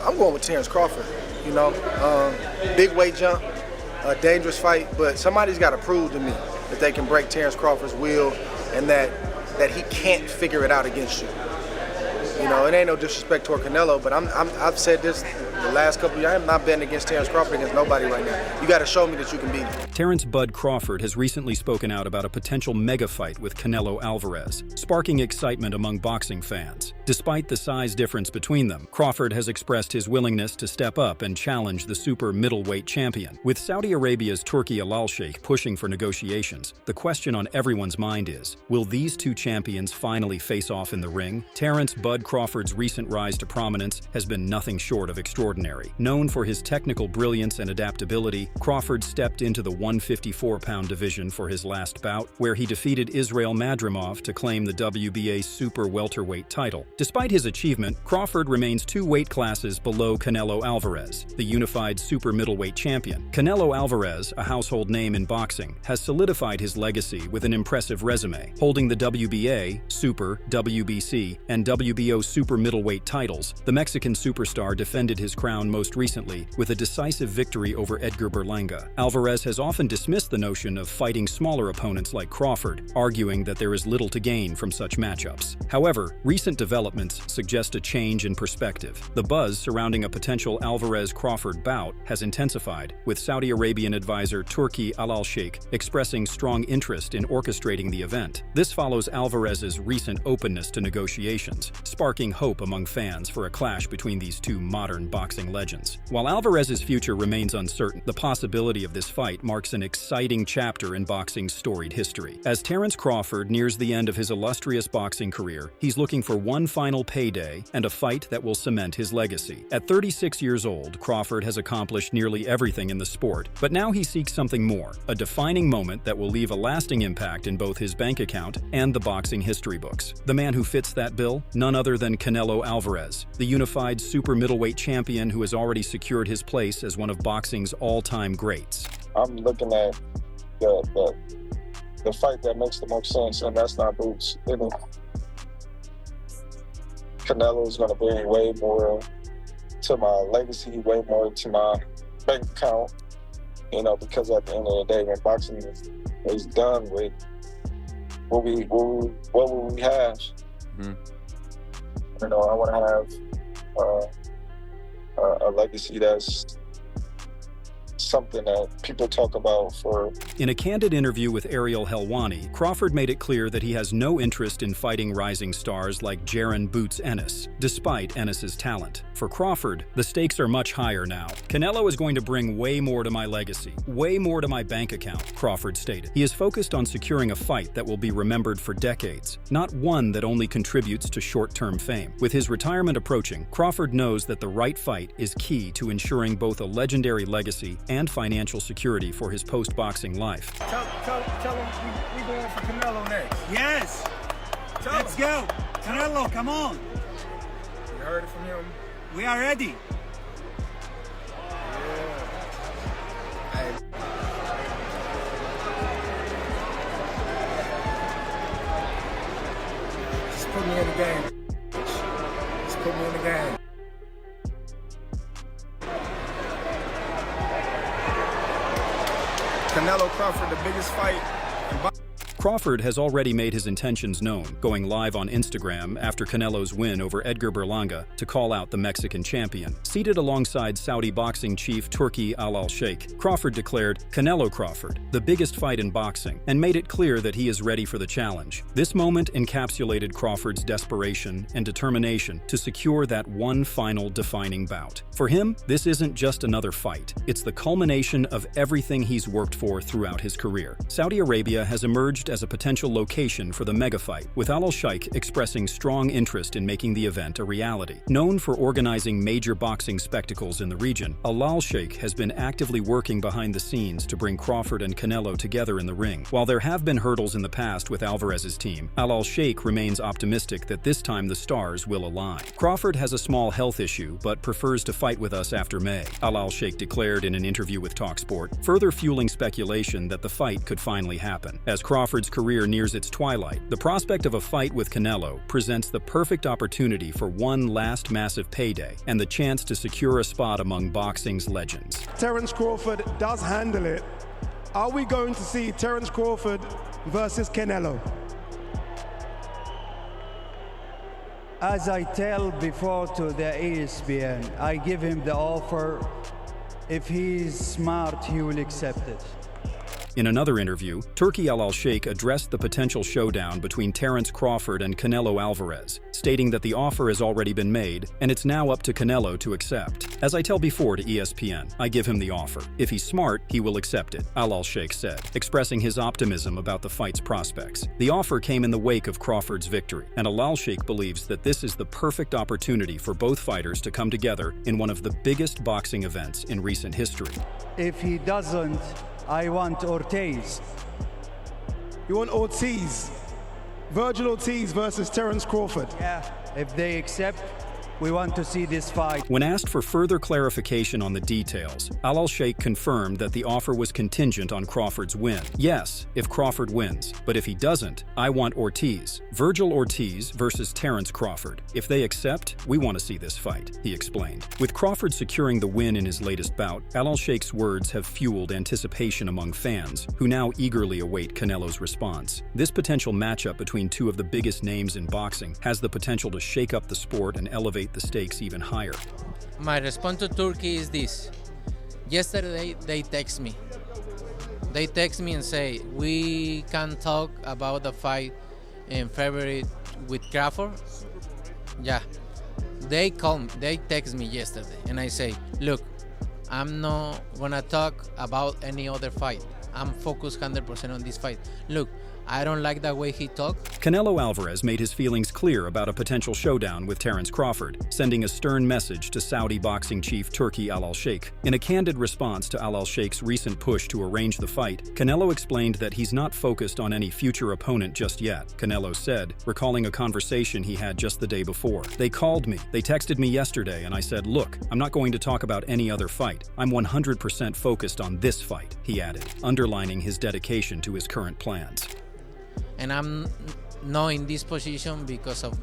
I'm going with Terence Crawford. You know, big weight jump, a dangerous fight, but somebody's got to prove to me that they can break Terence Crawford's will and that he can't figure it out against you. You know, it ain't no disrespect toward Canelo, but I've said this the last couple of years. I'm not betting against Terence Crawford against nobody right now. You got to show me that you can beat him. Terrence "Bud" Crawford has recently spoken out about a potential mega fight with Canelo Alvarez, sparking excitement among boxing fans. Despite the size difference between them, Crawford has expressed his willingness to step up and challenge the super middleweight champion. With Saudi Arabia's Turki Al-Sheikh pushing for negotiations, the question on everyone's mind is, will these two champions finally face off in the ring? Terrence "Bud" Crawford's recent rise to prominence has been nothing short of extraordinary. Known for his technical brilliance and adaptability, Crawford stepped into the 154-pound division for his last bout, where he defeated Israil Madrimov to claim the WBA super welterweight title. Despite his achievement, Crawford remains 2 weight classes below Canelo Alvarez, the unified super middleweight champion. Canelo Alvarez, a household name in boxing, has solidified his legacy with an impressive resume, holding the WBA, Super, WBC, and WBO super middleweight titles. The Mexican superstar defended his crown most recently with a decisive victory over Edgar Berlanga. Alvarez has often dismissed the notion of fighting smaller opponents like Crawford, arguing that there is little to gain from such matchups. However, recent developments suggest a change in perspective. The buzz surrounding a potential Alvarez-Crawford bout has intensified, with Saudi Arabian advisor Turki Al-Sheikh expressing strong interest in orchestrating the event. This follows Alvarez's recent openness to negotiations, sparking hope among fans for a clash between these two modern boxing legends. While Alvarez's future remains uncertain, the possibility of this fight marks an exciting chapter in boxing's storied history. As Terence Crawford nears the end of his illustrious boxing career, he's looking for one final payday and a fight that will cement his legacy. At 36 years old, Crawford has accomplished nearly everything in the sport, but now he seeks something more, a defining moment that will leave a lasting impact in both his bank account and the boxing history books. The man who fits that bill? None other than Canelo Alvarez, the unified super middleweight champion who has already secured his place as one of boxing's all-time greats. I'm looking at the fight that makes the most sense, and that's not Boots. Canelo's going to bring way more to my legacy, way more to my bank account, you know, because at the end of the day, when boxing is done with what will we have? Mm-hmm. You know, I want to have a legacy that's something that people talk about for. In a candid interview with Ariel Helwani, Crawford made it clear that he has no interest in fighting rising stars like Jaron "Boots" Ennis, despite Ennis's talent. For Crawford, the stakes are much higher now. Canelo is going to bring way more to my legacy, way more to my bank account, Crawford stated. He is focused on securing a fight that will be remembered for decades, not one that only contributes to short-term fame. With his retirement approaching, Crawford knows that the right fight is key to ensuring both a legendary legacy and financial security for his post-boxing life. Tell him we going for Canelo next. Yes! Let's go! Canelo, come on! You heard it from him? We are ready. Yeah. Hey. Just put me in the game. Just put me in the game. Canelo Crawford, the biggest fight in boxing. Crawford has already made his intentions known, going live on Instagram after Canelo's win over Edgar Berlanga to call out the Mexican champion. Seated alongside Saudi boxing chief Turki Al-Sheikh, Crawford declared, "Canelo Crawford, the biggest fight in boxing," and made it clear that he is ready for the challenge. This moment encapsulated Crawford's desperation and determination to secure that one final defining bout. For him, this isn't just another fight. It's the culmination of everything he's worked for throughout his career. Saudi Arabia has emerged as a potential location for the mega fight, with Al-Sheikh expressing strong interest in making the event a reality. Known for organizing major boxing spectacles in the region, Al-Sheikh has been actively working behind the scenes to bring Crawford and Canelo together in the ring. While there have been hurdles in the past with Alvarez's team, Al-Sheikh remains optimistic that this time the stars will align. Crawford has a small health issue, but prefers to fight with us after May, Al-Sheikh declared in an interview with TalkSport, further fueling speculation that the fight could finally happen. As Crawford Crawford's career nears its twilight, the prospect of a fight with Canelo presents the perfect opportunity for one last massive payday and the chance to secure a spot among boxing's legends. Terence Crawford does handle it. Are we going to see Terence Crawford versus Canelo? As I tell before to the ESPN, I give him the offer. If he's smart, he will accept it. In another interview, Turki Al-Sheikh addressed the potential showdown between Terence Crawford and Canelo Alvarez, stating that the offer has already been made and it's now up to Canelo to accept. As I tell before to ESPN, I give him the offer. If he's smart, he will accept it, Al-Sheikh said, expressing his optimism about the fight's prospects. The offer came in the wake of Crawford's victory, and Al-Sheikh believes that this is the perfect opportunity for both fighters to come together in one of the biggest boxing events in recent history. If he doesn't, I want Ortiz. You want Ortiz? Virgil Ortiz versus Terence Crawford. Yeah, if they accept, we want to see this fight. When asked for further clarification on the details, Al-Sheikh confirmed that the offer was contingent on Crawford's win. Yes, if Crawford wins, but if he doesn't, I want Ortiz. Virgil Ortiz versus Terence Crawford. If they accept, we want to see this fight, he explained. With Crawford securing the win in his latest bout, Al-Sheikh's words have fueled anticipation among fans, who now eagerly await Canelo's response. This potential matchup between two of the biggest names in boxing has the potential to shake up the sport and elevate the stakes even higher. My response to Turkey is this. Yesterday they text me. They text me and say, we can talk about the fight in February with Crawford. Yeah. They text me yesterday and I say, look, I'm not gonna talk about any other fight. I'm focused 100% on this fight. Look, I don't like the way he talked. Canelo Alvarez made his feelings clear about a potential showdown with Terence Crawford, sending a stern message to Saudi boxing chief Turki Al-Sheikh. In a candid response to Al-Sheikh's recent push to arrange the fight, Canelo explained that he's not focused on any future opponent just yet, Canelo said, recalling a conversation he had just the day before. They called me, they texted me yesterday, and I said, look, I'm not going to talk about any other fight. I'm 100% focused on this fight, he added, underlining his dedication to his current plans. And I'm not in this position because of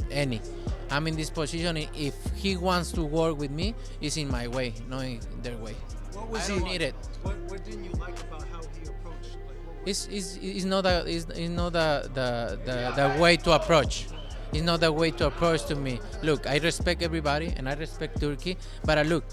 any. I'm in this position if he wants to work with me, it's in my way, not in their way. I don't need it. What didn't you like about how he approached? It's not the way to approach. It's not the way to approach to me. Look, I respect everybody and I respect Turkey, but look,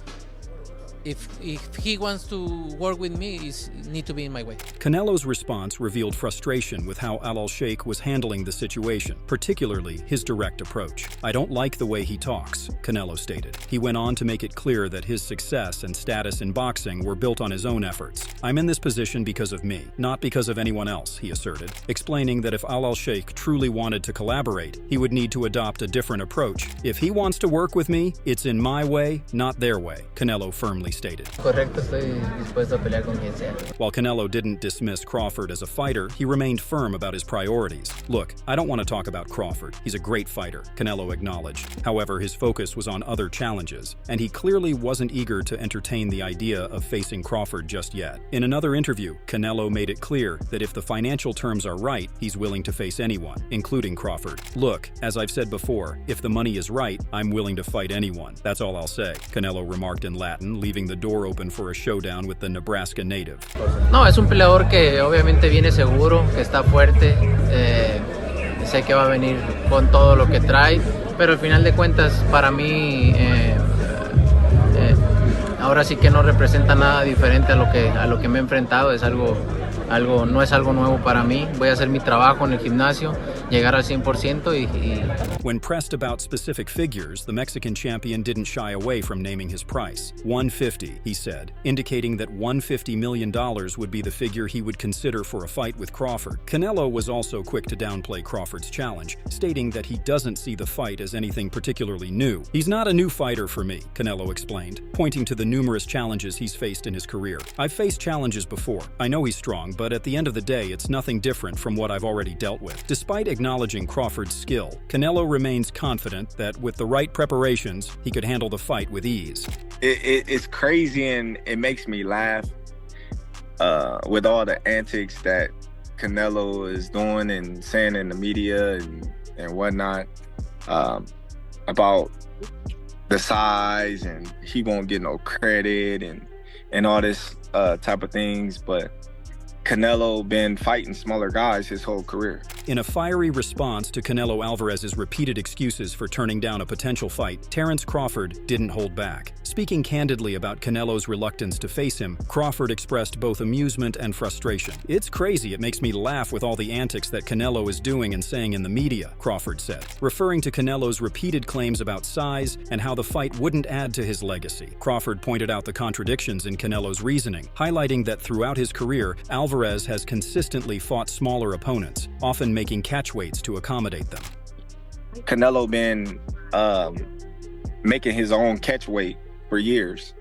if he wants to work with me, it needs to be in my way. Canelo's response revealed frustration with how Al-Sheikh was handling the situation, particularly his direct approach. I don't like the way he talks, Canelo stated. He went on to make it clear that his success and status in boxing were built on his own efforts. I'm in this position because of me, not because of anyone else, he asserted, explaining that if Al-Sheikh truly wanted to collaborate, he would need to adopt a different approach. If he wants to work with me, it's in my way, not their way, Canelo firmly stated. Correcto, estoy dispuesto a pelear con quien sea. While Canelo didn't dismiss Crawford as a fighter, he remained firm about his priorities. Look, I don't want to talk about Crawford. He's a great fighter, Canelo acknowledged. However, his focus was on other challenges, and he clearly wasn't eager to entertain the idea of facing Crawford just yet. In another interview, Canelo made it clear that if the financial terms are right, he's willing to face anyone, including Crawford. Look, as I've said before, if the money is right, I'm willing to fight anyone. That's all I'll say, Canelo remarked in Latin, leaving the door open for a showdown with the Nebraska native. No, es un peleador que obviamente viene seguro, que está fuerte. Sé que va a venir con todo lo que trae, pero al final de cuentas para mí ahora sí que no representa nada diferente a lo que me he enfrentado. Es no es algo nuevo para mí. Voy a hacer mi trabajo en el gimnasio, llegar al 100% y... When pressed about specific figures, the Mexican champion didn't shy away from naming his price. $150, he said, indicating that $150 million would be the figure he would consider for a fight with Crawford. Canelo was also quick to downplay Crawford's challenge, stating that he doesn't see the fight as anything particularly new. He's not a new fighter for me, Canelo explained, pointing to the numerous challenges he's faced in his career. I've faced challenges before. I know he's strong, but at the end of the day, it's nothing different from what I've already dealt with. Despite acknowledging Crawford's skill, Canelo remains confident that with the right preparations, he could handle the fight with ease. It's crazy and it makes me laugh with all the antics that Canelo is doing and saying in the media and whatnot about the size and he won't get no credit and all this type of things, but Canelo been fighting smaller guys his whole career. In a fiery response to Canelo Alvarez's repeated excuses for turning down a potential fight, Terence Crawford didn't hold back. Speaking candidly about Canelo's reluctance to face him, Crawford expressed both amusement and frustration. "It's crazy, it makes me laugh with all the antics that Canelo is doing and saying in the media," Crawford said, referring to Canelo's repeated claims about size and how the fight wouldn't add to his legacy. Crawford pointed out the contradictions in Canelo's reasoning, highlighting that throughout his career, Alvarez has consistently fought smaller opponents, often making catchweights to accommodate them. Canelo been making his own catchweight for years.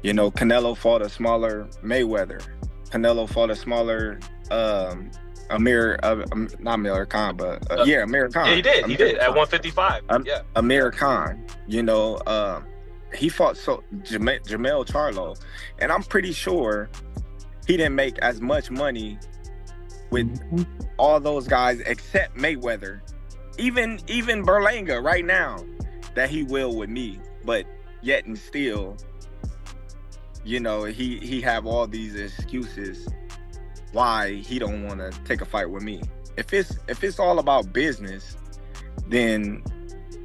You know, Canelo fought a smaller Mayweather. Canelo fought a smaller Amir Khan. Yeah, he did. He did at 155. Yeah, Amir Khan. You know, he fought Jamel Charlo, and I'm pretty sure he didn't make as much money with all those guys except Mayweather, even Berlanga right now, that he will with me. But yet and still, you know, he have all these excuses why he don't want to take a fight with me. If it's all about business, then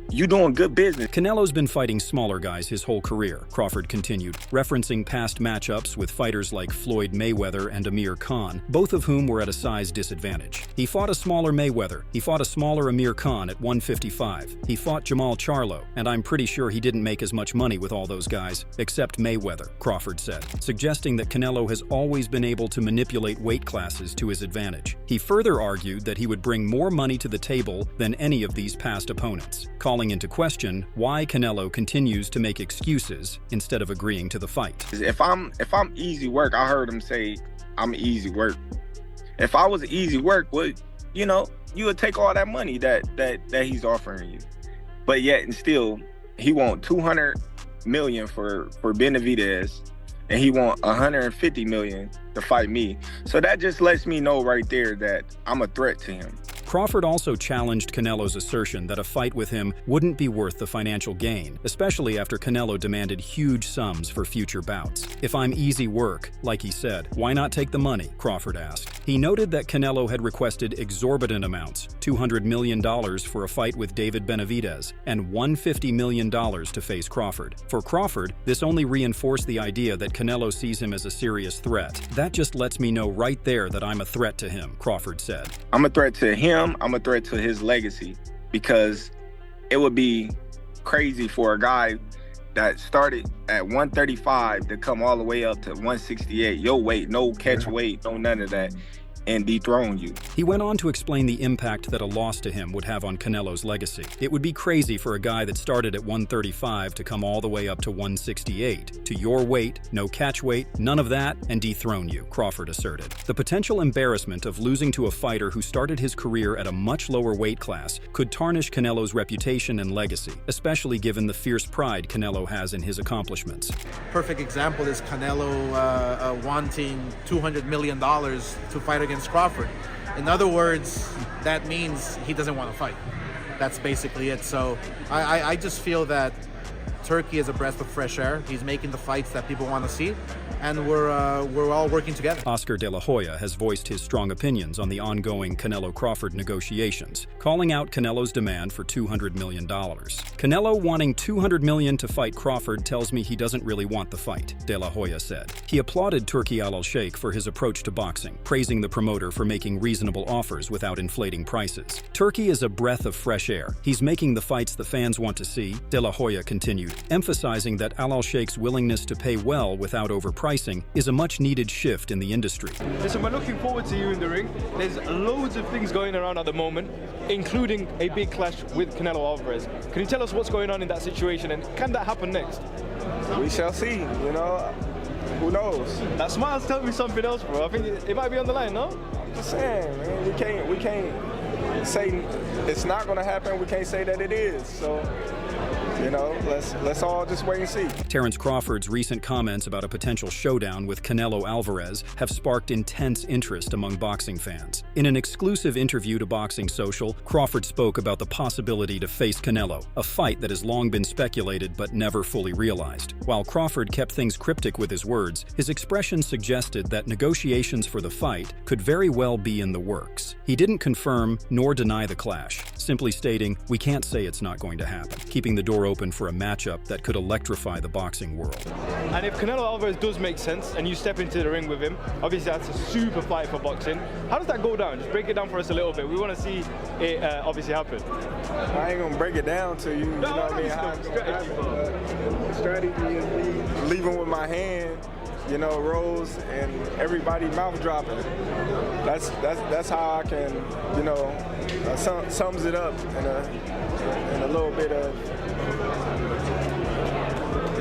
you doing good business. Canelo's been fighting smaller guys his whole career, Crawford continued, referencing past matchups with fighters like Floyd Mayweather and Amir Khan, both of whom were at a size disadvantage. He fought a smaller Mayweather, he fought a smaller Amir Khan at 155, he fought Jamal Charlo, and I'm pretty sure he didn't make as much money with all those guys, except Mayweather, Crawford said, suggesting that Canelo has always been able to manipulate weight classes to his advantage. He further argued that he would bring more money to the table than any of these past opponents, calling into question why Canelo continues to make excuses instead of agreeing to the fight. If I'm easy work, I heard him say I'm easy work. If I was easy work, well, you know, you would take all that money that he's offering you. But yet and still, he want $200 million for Benavidez, and he want $150 million to fight me. So that just lets me know right there that I'm a threat to him. Crawford also challenged Canelo's assertion that a fight with him wouldn't be worth the financial gain, especially after Canelo demanded huge sums for future bouts. "If I'm easy work," like he said, "why not take the money?" Crawford asked. He noted that Canelo had requested exorbitant amounts, $200 million for a fight with David Benavidez, and $150 million to face Crawford. For Crawford, this only reinforced the idea that Canelo sees him as a serious threat. "That just lets me know right there that I'm a threat to him," Crawford said. I'm a threat to him. I'm a threat to his legacy, because it would be crazy for a guy that started at 135 to come all the way up to 168, your weight, no catch weight, no none of that, and dethrone you. He went on to explain the impact that a loss to him would have on Canelo's legacy. "It would be crazy for a guy that started at 135 to come all the way up to 168, to your weight, no catch weight, none of that, and dethrone you," Crawford asserted. The potential embarrassment of losing to a fighter who started his career at a much lower weight class could tarnish Canelo's reputation and legacy, especially given the fierce pride Canelo has in his accomplishments. Perfect example is Canelo wanting $200 million to fight against Crawford. In other words, that means he doesn't want to fight. That's basically it. So I just feel that Turkey is a breath of fresh air. He's making the fights that people want to see, and we're all working together. Oscar De La Hoya has voiced his strong opinions on the ongoing Canelo-Crawford negotiations, calling out Canelo's demand for $200 million. "Canelo wanting $200 million to fight Crawford tells me he doesn't really want the fight," De La Hoya said. He applauded Turki Al-Sheikh for his approach to boxing, praising the promoter for making reasonable offers without inflating prices. "Turkey is a breath of fresh air. He's making the fights the fans want to see," De La Hoya continued, emphasizing that Al-Sheikh's willingness to pay well without overpricing is a much-needed shift in the industry. "Listen, we're looking forward to you in the ring. There's loads of things going around at the moment, including a big clash with Canelo Alvarez. Can you tell us what's going on in that situation, and can that happen next?" We shall see, you know. Who knows? That smile's telling me something else, bro. I think it might be on the line, no? I'm just saying, man, we can't say it's not going to happen. We can't say that it is. So let's all just wait and see. Terence Crawford's recent comments about a potential showdown with Canelo Alvarez have sparked intense interest among boxing fans. In an exclusive interview to Boxing Social, Crawford spoke about the possibility to face Canelo, a fight that has long been speculated but never fully realized. While Crawford kept things cryptic with his words, his expression suggested that negotiations for the fight could very well be in the works. He didn't confirm nor deny the clash, simply stating, "We can't say it's not going to happen," keeping the door open for a matchup that could electrify the boxing world. And if Canelo Alvarez does make sense and you step into the ring with him, obviously that's a super fight for boxing. How does that go down? Just break it down for us a little bit. We want to see it obviously happen. I ain't gonna break it down to you. You know what I mean? Strategy is me leaving with my hand, rolls and everybody mouth dropping. That's how I can, sums it up in a little bit of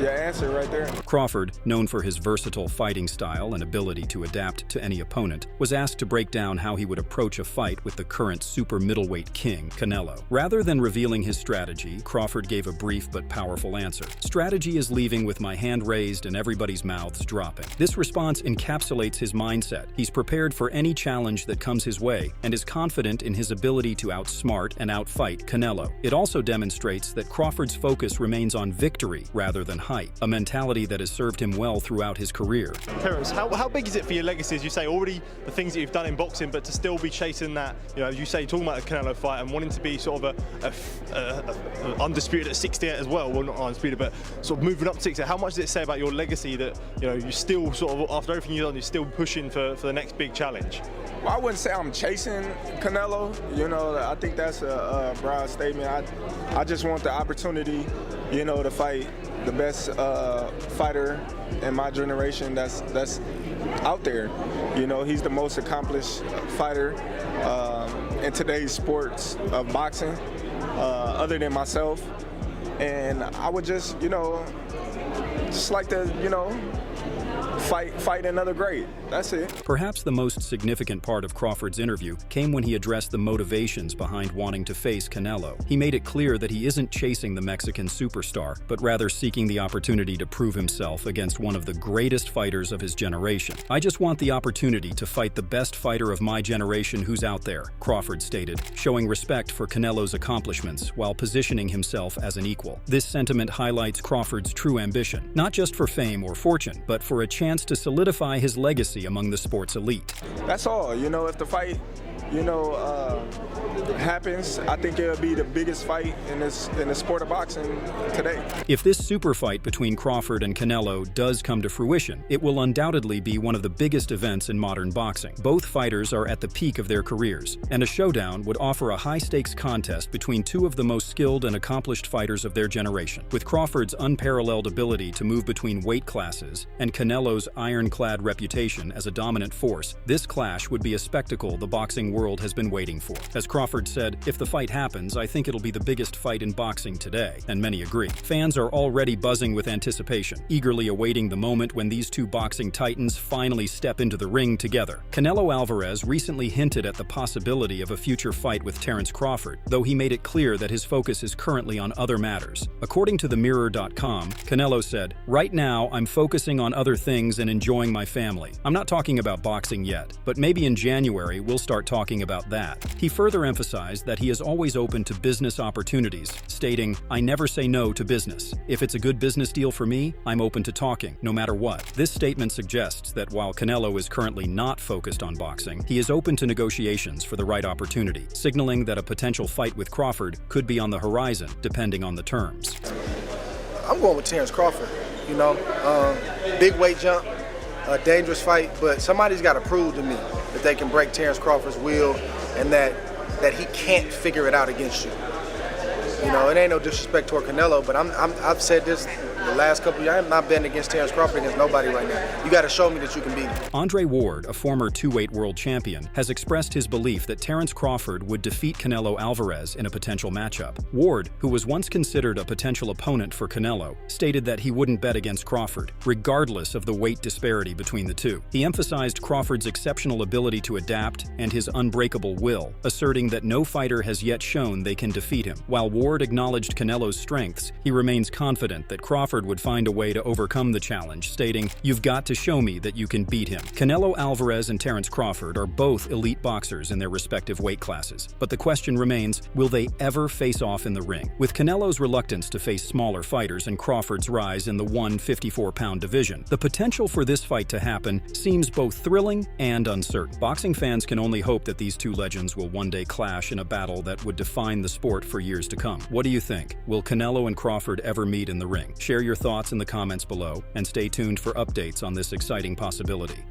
your answer right there. Crawford, known for his versatile fighting style and ability to adapt to any opponent, was asked to break down how he would approach a fight with the current super middleweight king, Canelo. Rather than revealing his strategy, Crawford gave a brief but powerful answer. "Strategy is leaving with my hand raised and everybody's mouths dropping." This response encapsulates his mindset. He's prepared for any challenge that comes his way and is confident in his ability to outsmart and outfight Canelo. It also demonstrates that Crawford's focus remains on victory rather than hype, a mentality that has served him well throughout his career. Terrence, how big is it for your legacy, as you say, already the things that you've done in boxing, but to still be chasing that, as you say, talking about the Canelo fight and wanting to be sort of a undisputed at 68 as well, not undisputed, but sort of moving up to 68. How much does it say about your legacy that, you still sort of, after everything you've done, you're still pushing for the next big challenge? Well, I wouldn't say I'm chasing Canelo. I think that's a broad statement. I just want the opportunity, to fight the best fighter in my generation that's out there. He's the most accomplished fighter in today's sports of boxing, other than myself. And I would just like to, fight another great. That's it. Perhaps the most significant part of Crawford's interview came when he addressed the motivations behind wanting to face Canelo. He made it clear that he isn't chasing the Mexican superstar, but rather seeking the opportunity to prove himself against one of the greatest fighters of his generation. "I just want the opportunity to fight the best fighter of my generation who's out there," Crawford stated, showing respect for Canelo's accomplishments while positioning himself as an equal. This sentiment highlights Crawford's true ambition, not just for fame or fortune, but for a chance to solidify his legacy among the sport's elite. That's all. If the fight, happens, I think it'll be the biggest fight in the sport of boxing today. If this super fight between Crawford and Canelo does come to fruition, it will undoubtedly be one of the biggest events in modern boxing. Both fighters are at the peak of their careers, and a showdown would offer a high-stakes contest between two of the most skilled and accomplished fighters of their generation. With Crawford's unparalleled ability to move between weight classes and Canelo's ironclad reputation as a dominant force, this clash would be a spectacle the boxing world has been waiting for. As Crawford said, "If the fight happens, I think it'll be the biggest fight in boxing today," and many agree. Fans are already buzzing with anticipation, eagerly awaiting the moment when these two boxing titans finally step into the ring together. Canelo Alvarez recently hinted at the possibility of a future fight with Terence Crawford, though he made it clear that his focus is currently on other matters. According to themirror.com, Canelo said, "Right now, I'm focusing on other things and enjoying my family. I'm not talking about boxing yet, but maybe in January we'll start talking about that." He further emphasized that he is always open to business opportunities, stating, "I never say no to business. If it's a good business deal for me, I'm open to talking, no matter what." This statement suggests that while Canelo is currently not focused on boxing, he is open to negotiations for the right opportunity, signaling that a potential fight with Crawford could be on the horizon, depending on the terms. I'm going with Terence Crawford. Big weight jump, a dangerous fight, but somebody's got to prove to me that they can break Terence Crawford's will and that he can't figure it out against you. It ain't no disrespect toward Canelo, but I've said this The last couple of years, I'm not betting against Terence Crawford against nobody right now. You got to show me that you can beat him. Andre Ward, a former 2-weight world champion, has expressed his belief that Terence Crawford would defeat Canelo Alvarez in a potential matchup. Ward, who was once considered a potential opponent for Canelo, stated that he wouldn't bet against Crawford, regardless of the weight disparity between the two. He emphasized Crawford's exceptional ability to adapt and his unbreakable will, asserting that no fighter has yet shown they can defeat him. While Ward acknowledged Canelo's strengths, he remains confident that Crawford would find a way to overcome the challenge, stating, "You've got to show me that you can beat him." Canelo Alvarez and Terence Crawford are both elite boxers in their respective weight classes, but the question remains, will they ever face off in the ring? With Canelo's reluctance to face smaller fighters and Crawford's rise in the 154-pound division, the potential for this fight to happen seems both thrilling and uncertain. Boxing fans can only hope that these two legends will one day clash in a battle that would define the sport for years to come. What do you think? Will Canelo and Crawford ever meet in the ring? Share your thoughts in the comments below and stay tuned for updates on this exciting possibility.